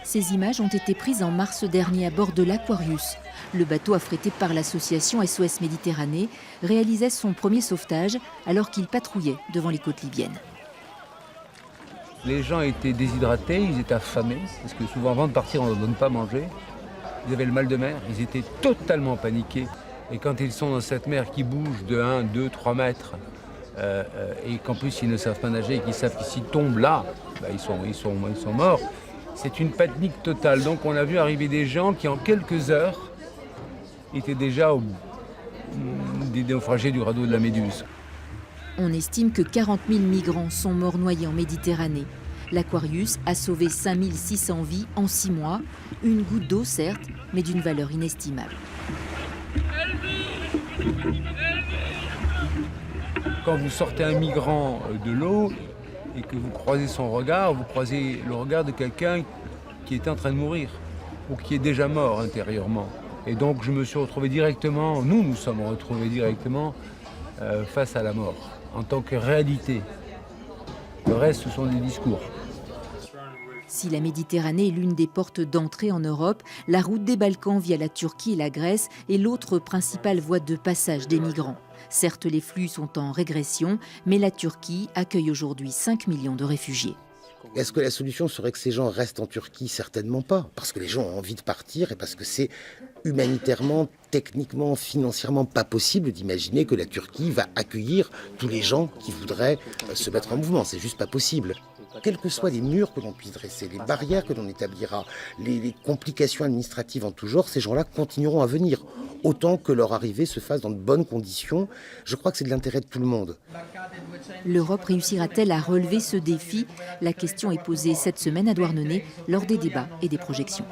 Ces images ont été prises en mars dernier à bord de l'Aquarius. Le bateau affrété par l'association SOS Méditerranée réalisait son premier sauvetage alors qu'il patrouillait devant les côtes libyennes. Les gens étaient déshydratés, ils étaient affamés, parce que souvent avant de partir on ne leur donne pas manger. Ils avaient le mal de mer, ils étaient totalement paniqués. Et quand ils sont dans cette mer qui bouge de 1, 2, 3 mètres, et qu'en plus ils ne savent pas nager et qu'ils savent qu'ils s'y tombent là, ils sont morts. C'est une panique totale. Donc on a vu arriver des gens qui en quelques heures étaient déjà des naufragés du radeau de la Méduse. On estime que 40 000 migrants sont morts noyés en Méditerranée. L'Aquarius a sauvé 5 600 vies en 6 mois. Une goutte d'eau certes, mais d'une valeur inestimable. Quand vous sortez un migrant de l'eau et que vous croisez son regard, vous croisez le regard de quelqu'un qui est en train de mourir ou qui est déjà mort intérieurement. Et donc je me suis retrouvé directement, nous sommes retrouvés directement face à la mort en tant que réalité. Le reste, ce sont des discours. Si la Méditerranée est l'une des portes d'entrée en Europe, la route des Balkans via la Turquie et la Grèce est l'autre principale voie de passage des migrants. Certes, les flux sont en régression, mais la Turquie accueille aujourd'hui 5 millions de réfugiés. Est-ce que la solution serait que ces gens restent en Turquie? Certainement pas, parce que les gens ont envie de partir et parce que c'est humanitairement, techniquement, financièrement pas possible d'imaginer que la Turquie va accueillir tous les gens qui voudraient se mettre en mouvement. C'est juste pas possible. Quels que soient les murs que l'on puisse dresser, les barrières que l'on établira, les complications administratives en tout genre, ces gens-là continueront à venir. Autant que leur arrivée se fasse dans de bonnes conditions. Je crois que c'est de l'intérêt de tout le monde. L'Europe réussira-t-elle à relever ce défi? La question est posée cette semaine à Douarnenez lors des débats et des projections.